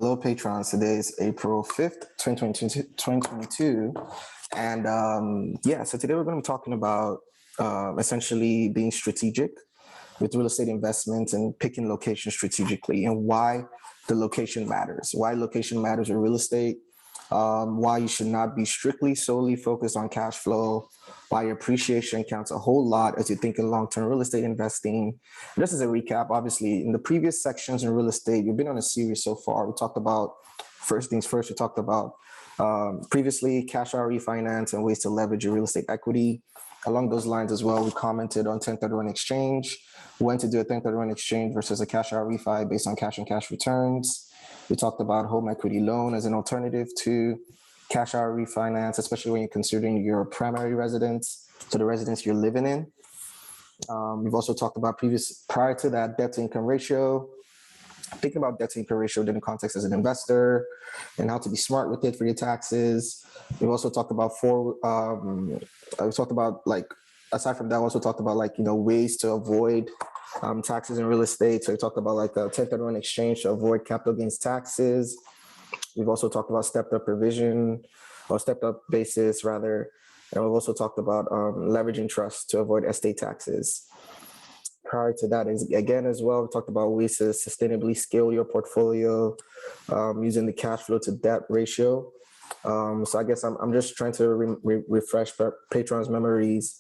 Hello, patrons. Today is April 5th, 2022. And so today we're going to be talking about essentially being strategic with real estate investments and picking location strategically and why the location matters, why location matters in real estate, why you should not be strictly solely focused on cash flow, why appreciation counts a whole lot as you're thinking long-term real estate investing. Just as a recap, obviously, in the previous sections in real estate, you've been on a series so far. We talked about, first things first, we talked about previously cash out refinance and ways to leverage your real estate equity. Along those lines as well, we commented on 1031 exchange, when to do a 1031 exchange versus a cash out refi based on cash and cash returns. We talked about home equity loan as an alternative to cash out refinance, especially when you're considering your primary residence, so the residence you're living in. We've also talked about prior to that, debt to income ratio, thinking about debt to income ratio in the context as an investor and how to be smart with it for your taxes. We've also talked about aside from that, we also talked about ways to avoid taxes in real estate. So we talked about like a 1031 exchange to avoid capital gains taxes. We've also talked about stepped up provision or stepped up basis rather. And we've also talked about leveraging trust to avoid estate taxes. Prior to that, again, as well, we talked about ways to sustainably scale your portfolio using the cash flow to debt ratio. So I guess I'm just trying to refresh patrons' memories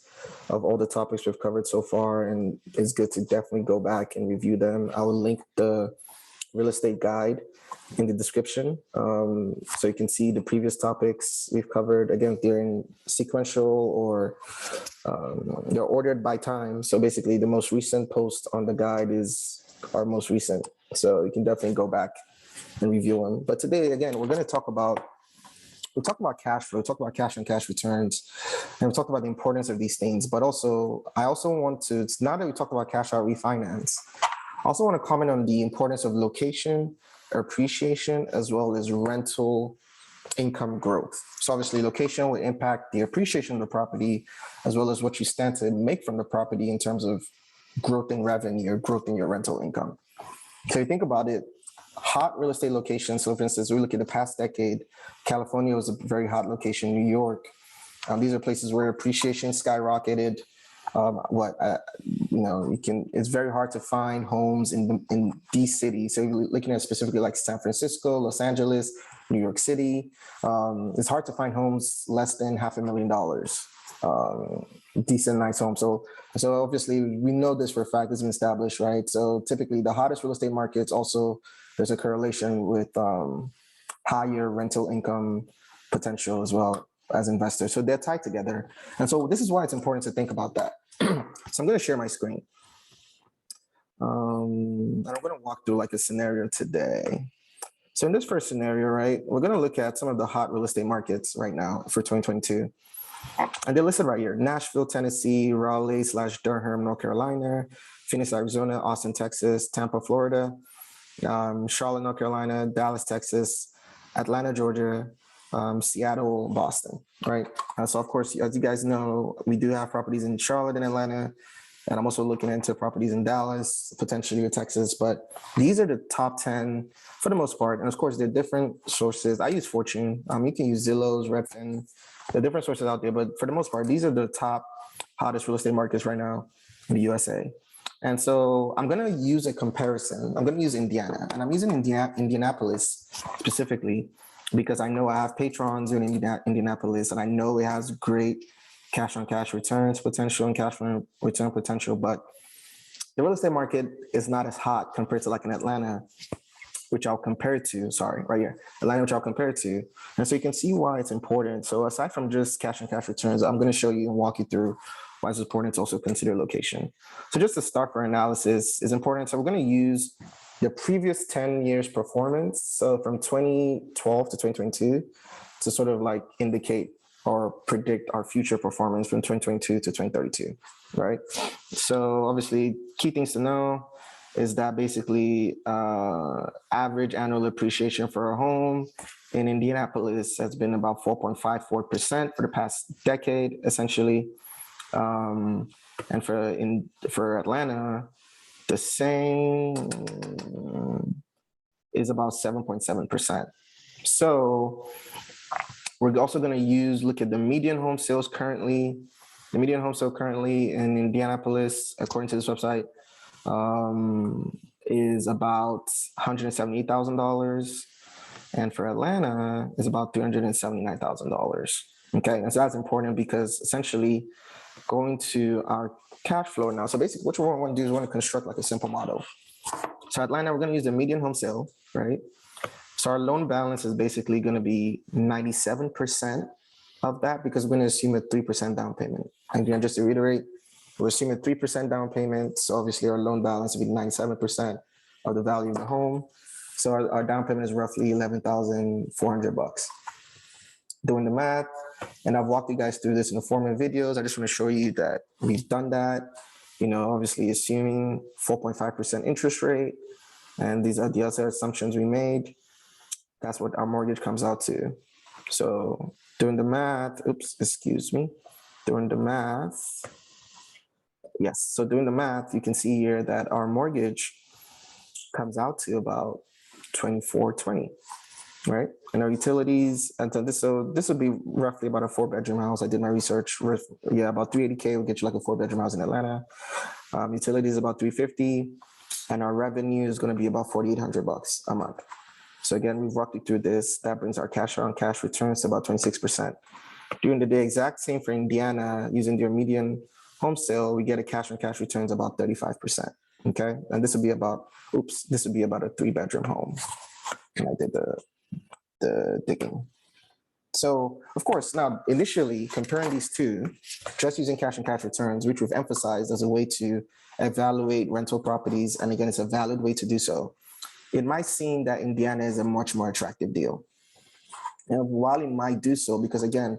of all the topics we've covered so far, and it's good to definitely go back and review them. I will link the real estate guide in the description, so you can see the previous topics we've covered. Again, they're in sequential or they're ordered by time. So basically, the most recent post on the guide is our most recent. So you can definitely go back and review them. But today, again, we're talk about cash flow, talk about cash and cash returns, and we talk about the importance of these things. But also, I also want to, now that we talk about cash out refinance, I also want to comment on the importance of location, appreciation, as well as rental income growth. So obviously location will impact the appreciation of the property, as well as what you stand to make from the property in terms of growth in revenue or growth in your rental income. So you think about it, hot real estate locations. So for instance, we look at the past decade, California was a very hot location, New York. These are places where appreciation skyrocketed. It's very hard to find homes in these cities. So you're looking at specifically like San Francisco, Los Angeles, New York City. It's hard to find homes less than $500,000. Decent, nice home. So obviously we know this for a fact, it's been established, right? So typically the hottest real estate markets also, there's a correlation with higher rental income potential as well as investors. So they're tied together. And so this is why it's important to think about that. So I'm going to share my screen. And I'm going to walk through like a scenario today. So in this first scenario, right, we're going to look at some of the hot real estate markets right now for 2022. And they're listed right here: Nashville, Tennessee, Raleigh/Durham, North Carolina, Phoenix, Arizona, Austin, Texas, Tampa, Florida, Charlotte, North Carolina, Dallas, Texas, Atlanta, Georgia, Seattle, Boston, right? So of course, as you guys know, we do have properties in Charlotte and Atlanta, and I'm also looking into properties in Dallas, potentially in Texas, but these are the top 10 for the most part. And of course, they're different sources. I use Fortune. You can use Zillow's, Redfin. There are different sources out there, but for the most part, these are the top hottest real estate markets right now in the USA. And so I'm going to use a comparison. I'm going to use Indiana, and I'm using Indianapolis specifically because I know I have patrons in Indianapolis, and I know it has great cash on cash returns potential and cash on return potential, but the real estate market is not as hot compared to like in Atlanta, which I'll compare it to, right here, Atlanta, which I'll compare it to. And so you can see why it's important. So aside from just cash and cash returns, I'm going to show you and walk you through why it's important to also consider location. So just to start for analysis is important. So we're going to use the previous 10 years performance. So from 2012 to 2022 to sort of like indicate or predict our future performance from 2022 to 2032, right? So obviously key things to know is that basically average annual appreciation for a home in Indianapolis has been about 4.54% for the past decade, essentially. And for Atlanta, the same is about 7.7%. So we're also going to look at the median home sales currently. The median home sale currently in Indianapolis, according to this website, is about $178,000. And for Atlanta, is about $379,000. Okay, and so that's important because essentially going to our cash flow now. So basically what we want to do is we want to construct like a simple model. So Atlanta, we're going to use the median home sale, right? So our loan balance is basically going to be 97% of that because we're going to assume a 3% down payment. And again, just to reiterate, we're assuming 3% down payment. So obviously our loan balance will be 97% of the value of the home. So our down payment is roughly $11,400. Doing the math, and I've walked you guys through this in the former videos. I just want to show you that we've done that, obviously assuming 4.5% interest rate. And these are the other assumptions we made. That's what our mortgage comes out to. So doing the math, doing the math. Yes, so doing the math, you can see here that our mortgage comes out to about $2,420, right? And our utilities, and so this would be roughly about a 4-bedroom house. I did my research. About $380K will get you like a 4-bedroom house in Atlanta. Utilities about $350, and our revenue is going to be about $4,800 a month. So again, we've walked you through this. That brings our cash on cash returns to about 26%. Doing the exact same for Indiana, using their median home sale, we get a cash on cash returns about 35%. Okay, and this would be about a 3-bedroom home. And I did the digging. So of course, now initially comparing these two, just using cash on cash returns, which we've emphasized as a way to evaluate rental properties, and again, it's a valid way to do so. It might seem that Indiana is a much more attractive deal. And while it might do so, because again,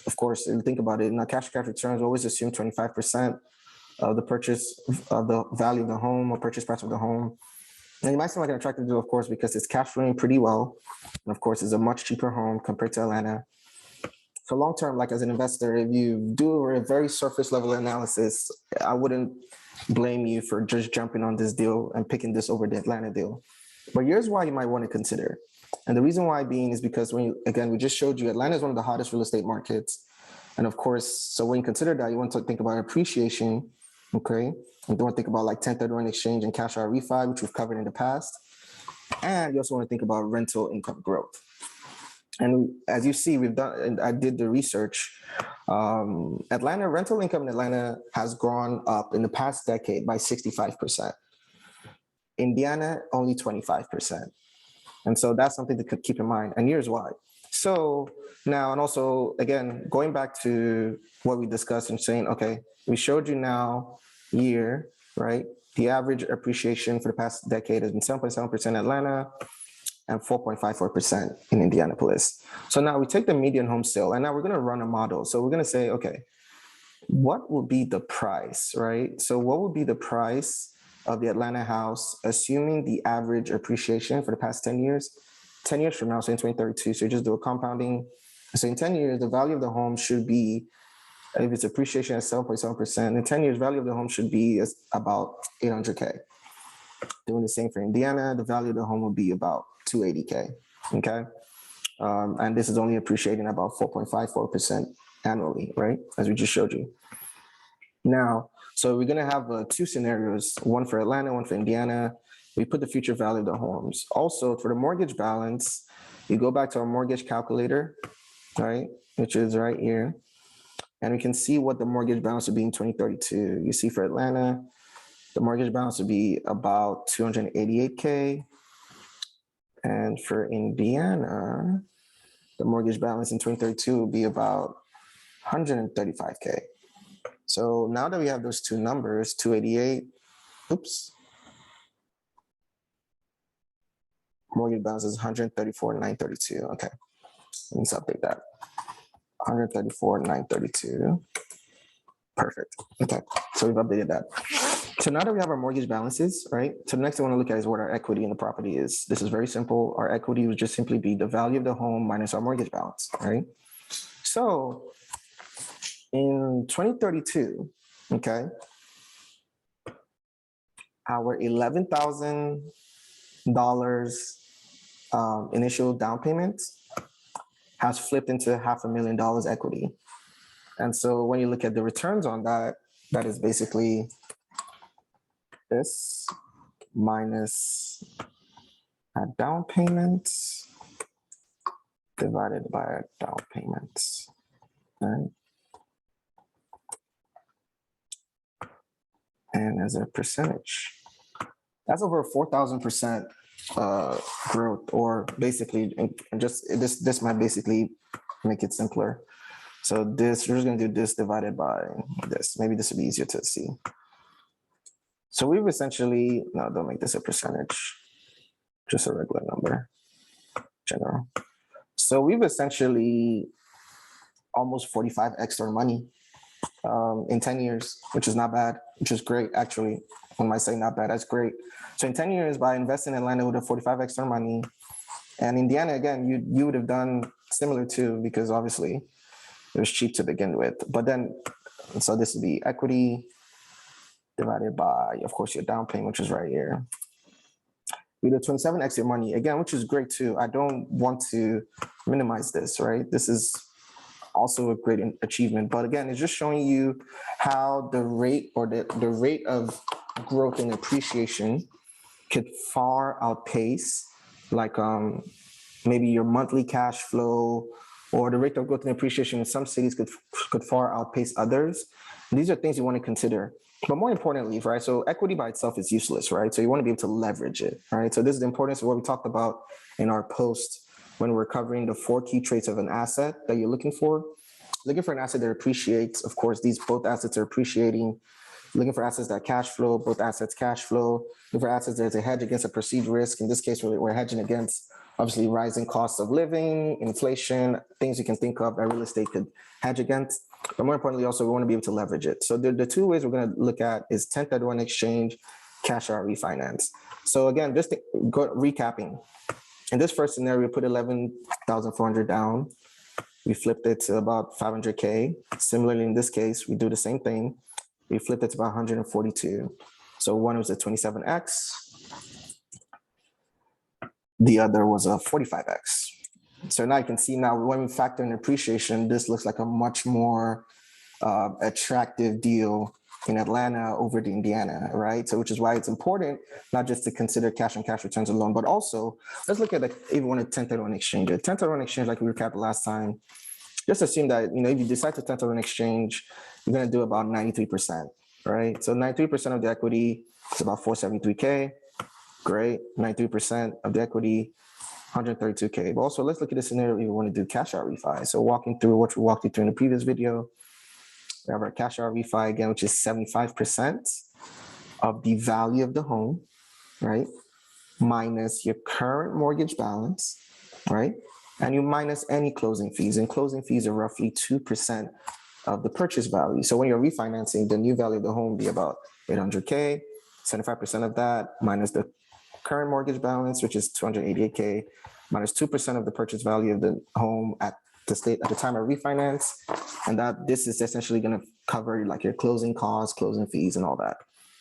of course, if you think about it, in our cash returns, we always assume 25% of the purchase of the value of the home or purchase price of the home. And it might seem like an attractive deal, of course, because it's cash flowing pretty well. And of course, it's a much cheaper home compared to Atlanta. So long term, like as an investor, if you do a very surface level analysis, I wouldn't blame you for just jumping on this deal and picking this over the Atlanta deal. But here's why you might want to consider. And the reason why being is because we just showed you Atlanta is one of the hottest real estate markets. And of course, so when you consider that, you want to think about appreciation, okay? You don't want to think about like 1031 exchange and cash out refi, which we've covered in the past. And you also want to think about rental income growth. And as you see, I did the research. Atlanta, rental income in Atlanta has gone up in the past decade by 65%. Indiana, only 25%. And so that's something to keep in mind. And here's why. So now, and also, again, going back to what we discussed and saying, okay, we showed you now year, right? The average appreciation for the past decade has been 7.7% in Atlanta and 4.54% in Indianapolis. So now we take the median home sale, and now we're going to run a model. So we're going to say, okay, what will be the price, right? So what would be the price of the Atlanta house, assuming the average appreciation for the past 10 years? 10 years from now, so in 2032, so you just do a compounding. So in 10 years, the value of the home should be, if it's appreciation at 7.7%, in 10 years, value of the home should be about $800K. Doing the same for Indiana, the value of the home will be about $280K, okay? And this is only appreciating about 4.54% annually, right? As we just showed you. Now, so we're gonna have two scenarios, one for Atlanta, one for Indiana. We put the future value of the homes. Also, for the mortgage balance, you go back to our mortgage calculator, right? Which is right here. And we can see what the mortgage balance would be in 2032. You see for Atlanta, the mortgage balance would be about $288K. And for Indiana, the mortgage balance in 2032 will be about $135K. So now that we have those two numbers, 288, mortgage balance is 134,932. Okay, let's update that. 134,932. Perfect. Okay, so we've updated that. So now that we have our mortgage balances, right? So the next thing I want to look at is what our equity in the property is. This is very simple. Our equity would just simply be the value of the home minus our mortgage balance, right? So in 2032, okay, our $11,000 initial down payment has flipped into $500,000 equity. And so when you look at the returns on that, that is basically this minus a down payment divided by a down payment. Right? And as a percentage, that's over 4,000% growth, or basically, and just this might basically make it simpler. So this, we're just going to do this divided by this. Maybe this would be easier to see. So we've essentially, no, don't make this a percentage, just a regular number, general. So we've essentially almost 45x our money in 10 years, which is not bad, which is great, actually. When I say not bad, that's great. So in 10 years, by investing in Atlanta with a 45x our money, and Indiana, again, you would have done similar too, because obviously it was cheap to begin with. But then, so this would be equity divided by, of course, your down payment, which is right here. We did 27x your money, again, which is great too. I don't want to minimize this, right? This is also a great achievement. But again, it's just showing you how the rate, or the rate of growth and appreciation could far outpace like maybe your monthly cash flow, or the rate of growth and appreciation in some cities could far outpace others. And these are things you want to consider. But more importantly, right, so equity by itself is useless, right? So you want to be able to leverage it, right? So this is the importance of what we talked about in our post when we're covering the 4 key traits of an asset that you're looking for. Looking for an asset that appreciates, of course, both assets are appreciating. Looking for assets that cash flow, both assets cash flow. Looking for assets that is a hedge against a perceived risk. In this case, we're hedging against obviously rising costs of living, inflation, things you can think of that real estate could hedge against. But more importantly, also, we want to be able to leverage it. So the 2 ways we're going to look at is 1031 exchange, cash out refinance. So again, just recapping. In this first scenario, we put 11,400 down. We flipped it to about 500K. Similarly, in this case, we do the same thing. We flipped it to about 142. So one was a 27X. The other was a 45X. So now you can see now when we factor in appreciation, this looks like a much more attractive deal in Atlanta over to Indiana, right? So which is why it's important not just to consider cash on cash returns alone, but also let's look at even one of 1031 exchange. 1031 exchange, like we recapped last time, just assume that, if you decide to 1031 exchange, you're going to do about 93%, right? So 93% of the equity is about 473K. Great. 93% of the equity, 132K. But also, let's look at the scenario we want to do cash out refi. So walking through what we walked you through in the previous video, we have our cash out refi again, which is 75% of the value of the home, right? Minus your current mortgage balance, right? And you minus any closing fees. And closing fees are roughly 2% of the purchase value. So when you're refinancing, the new value of the home will be about 800K, 75% of that minus the current mortgage balance, which is 288K, minus 2% of the purchase value of the home at the time of refinance. And that this is essentially going to cover like your closing costs, closing fees, and all that.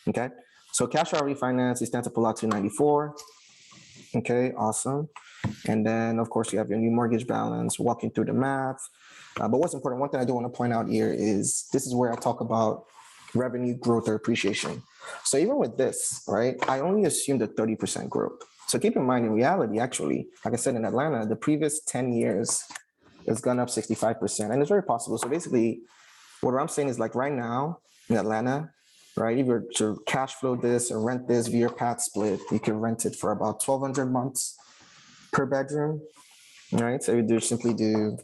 Okay. So cash out refinance, you stand to pull out 294. Okay, awesome. And then of course you have your new mortgage balance, walking through the math. But what's important, one thing I do want to point out here is this is where I talk about revenue growth or appreciation. So even with this, right, I only assumed a 30% growth. So keep in mind, in reality, actually, like I said, in Atlanta, the previous 10 years, it's gone up 65%. And it's very possible. So basically, what I'm saying is like right now in Atlanta, right, if you're to cash flow this or rent this via pad split, you can rent it for about 1,200 months per bedroom, right? So you simply do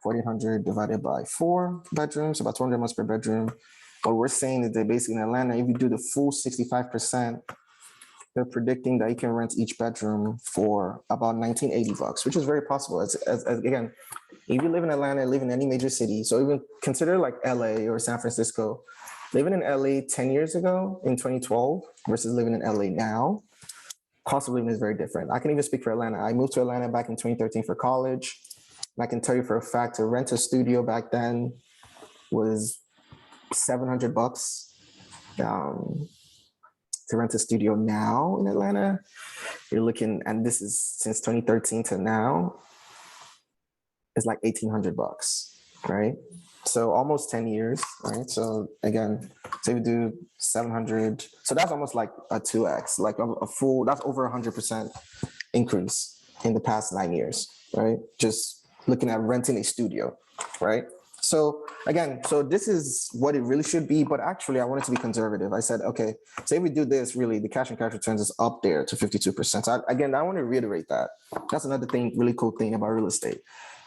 1,400 divided by 4 bedrooms, about 200 months per bedroom. What we're saying is that basically in Atlanta, if you do the full 65%, they're predicting that you can rent each bedroom for about $1,980, which is very possible. As again, if you live in Atlanta, live in any major city, so even consider like LA or San Francisco, living in LA 10 years ago in 2012 versus living in LA now, cost of living is very different. I can even speak for Atlanta. I moved to Atlanta back in 2013 for college. And I can tell you for a fact, to rent a studio back then was $700. to rent a studio now in Atlanta, you're looking, and this is since 2013 to now, it's like $1,800, right? So almost 10 years, right? So again, say we do 700, so that's almost like a 2x, like a full, that's over 100% increase in the past 9 years, right? Just looking at renting a studio, right? So again, so this is what it really should be, but actually I wanted to be conservative. I said, okay, say we do this, really, the cash and cash returns is up there to 52%. So again, I want to reiterate that. That's another thing, really cool thing about real estate.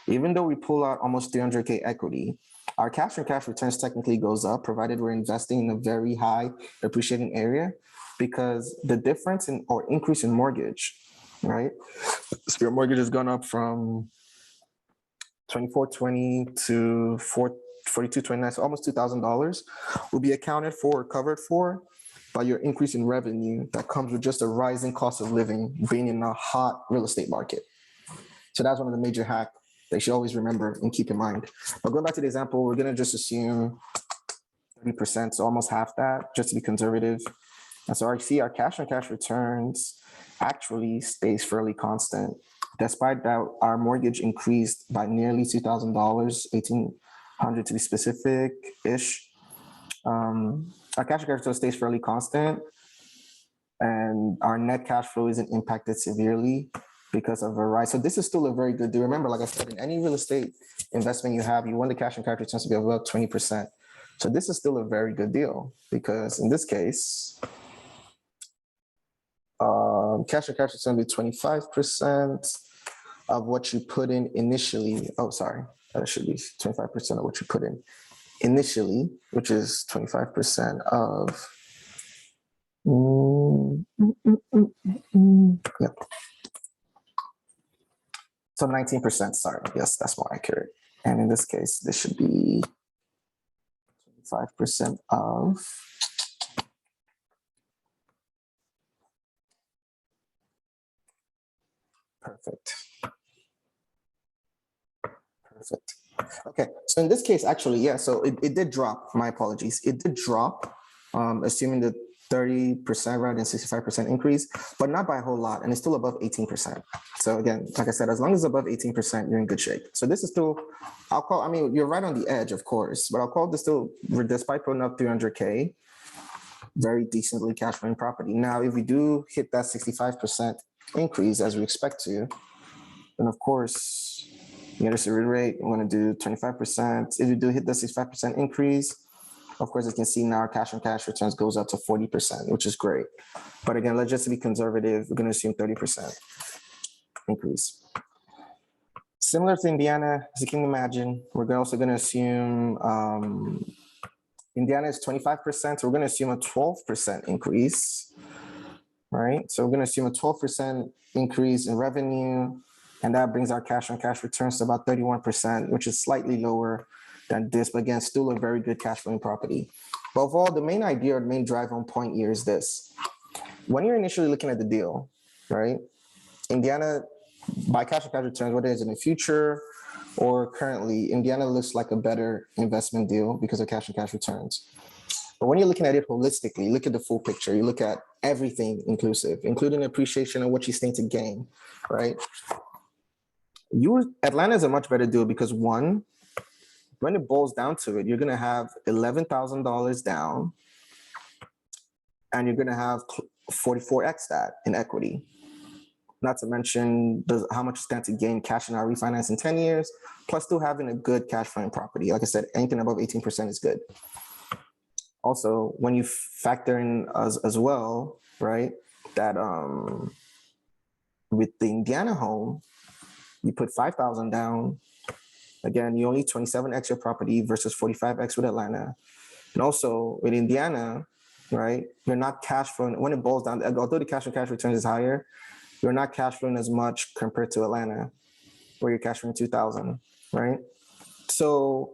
Even though we pull out almost 300K equity, our cash and cash returns technically goes up, provided we're investing in a very high appreciating area, because the difference in or increase in mortgage, right? So your mortgage has gone up from 2420 to 4229, so almost $2,000 will be accounted for or covered for by your increase in revenue that comes with just a rising cost of living, being in a hot real estate market. So that's one of the major hacks that you should always remember and keep in mind. But going back to the example, we're gonna just assume 30%, so almost half that, just to be conservative. And so I see our cash on cash returns actually stays fairly constant, despite that our mortgage increased by nearly $2,000, $1,800 to be specific-ish. Our cash on cash return stays fairly constant, and our net cash flow isn't impacted severely because of a rise. So this is still a very good deal. Remember, like I said, in any real estate investment you have, you want the cash and cash returns to be about 20%. So this is still a very good deal, because in this case, cash and cash return will be 25% of what you put in initially. Oh, sorry, that should be 25% of what you put in initially, which is 25% of, yep. So 19%, sorry, yes, that's more accurate. And in this case, this should be 25% of, perfect. Perfect. Okay, so in this case, actually, yeah, so it did drop, my apologies. It did drop, assuming the 30% rather than 65% increase, but not by a whole lot, and it's still above 18%. So again, like I said, as long as it's above 18%, you're in good shape. So this is still, I'll call, I mean, you're right on the edge, of course, but I'll call this still, despite putting up 300K, very decently cash flowing property. Now, if we do hit that 65% increase as we expect to, then of course, you know, just to reiterate, we want to do 25%. If you do hit the 65% increase, of course, you can see now our cash on cash returns goes up to 40%, which is great. But again, let's just be conservative. We're going to assume 30% increase. Similar to Indiana, as you can imagine, we're also going to assume Indiana is 25%, so we're going to assume a 12% increase, right? So we're going to assume a 12% increase in revenue, and that brings our cash on cash returns to about 31%, which is slightly lower than this, but again, still a very good cash flowing property. But overall, the main idea or the main drive on point here is this. When you're initially looking at the deal, right? Indiana, by cash on cash returns, whether it's in the future or currently, Indiana looks like a better investment deal because of cash on cash returns. But when you're looking at it holistically, you look at the full picture, you look at everything inclusive, including appreciation and what you stand to gain, right? Atlanta is a much better deal because one, when it boils down to it, you're going to have $11,000 down, and you're going to have 44x that in equity. Not to mention how much you stand to gain cash in our refinance in 10 years, plus still having a good cash flowing property. Like I said, anything above 18% is good. Also, when you factor in as well, right, that with the Indiana home, you put 5,000 down. Again, you only 27x your property versus 45x with Atlanta. And also with Indiana, right, you're not cash flowing, when it boils down, although the cash on cash returns is higher, you're not cash flowing as much compared to Atlanta, where you're cash flowing 2,000, right? So,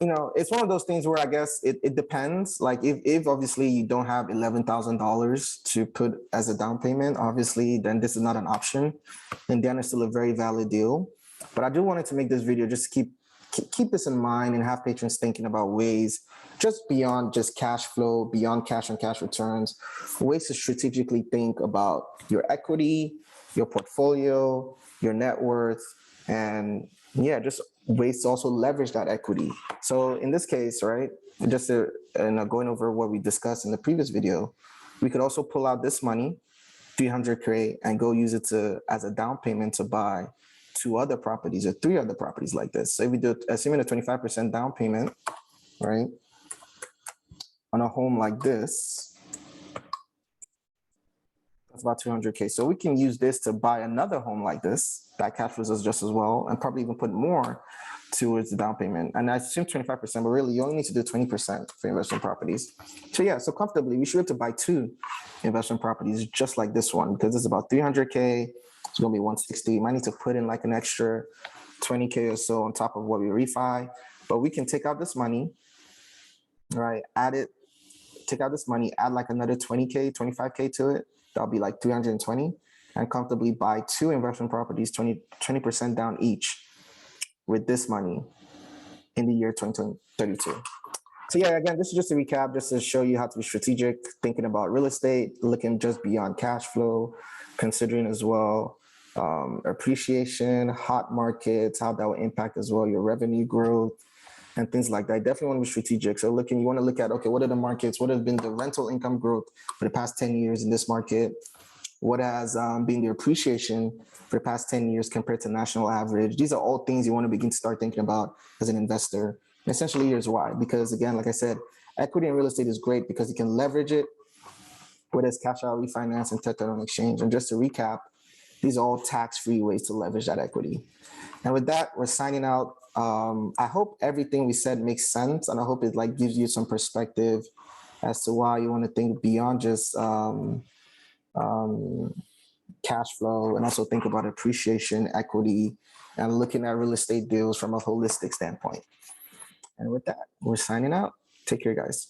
you know, it's one of those things where I guess it depends. Like if obviously you don't have $11,000 to put as a down payment, obviously, then this is not an option. Indiana is still a very valid deal. But I do wanted to make this video just to keep this in mind and have patrons thinking about ways just beyond just cash flow, beyond cash on cash returns, ways to strategically think about your equity, your portfolio, your net worth, and yeah, just ways to also leverage that equity. So in this case, right, just going over what we discussed in the previous video, we could also pull out this money, 300K, and go use it as a down payment to buy 2 other properties or 3 other properties like this. So if we do, assuming a 25% down payment, right, on a home like this, that's about 200K. So we can use this to buy another home like this that cash flows us just as well, and probably even put more towards the down payment. And I assume 25%, but really you only need to do 20% for investment properties. So yeah, so comfortably we should be able to buy 2 investment properties just like this one, because it's about 300K. It's gonna be 160. You might need to put in like an extra 20K or so on top of what we refi, but we can take out this money, right? Take out this money, add like another 20K, 25K to it. That'll be like 320, and comfortably buy 2 investment properties, 20% down each with this money in the year 2032. So yeah, again, this is just a recap, just to show you how to be strategic, thinking about real estate, looking just beyond cash flow, considering as well appreciation, hot markets, how that will impact as well your revenue growth and things like that. I definitely want to be strategic. So you want to look at, okay, what are the markets? What has been the rental income growth for the past 10 years in this market? What has been the appreciation for the past 10 years compared to national average? These are all things you want to begin to start thinking about as an investor. And essentially, here's why. Because again, like I said, equity in real estate is great because you can leverage it, whether it's cash out, refinance, and take that on exchange. And just to recap, these are all tax-free ways to leverage that equity. And with that, we're signing out. I hope everything we said makes sense, and I hope it like gives you some perspective as to why you want to think beyond just cash flow, and also think about appreciation, equity, and looking at real estate deals from a holistic standpoint. And with that, we're signing out. Take care, guys.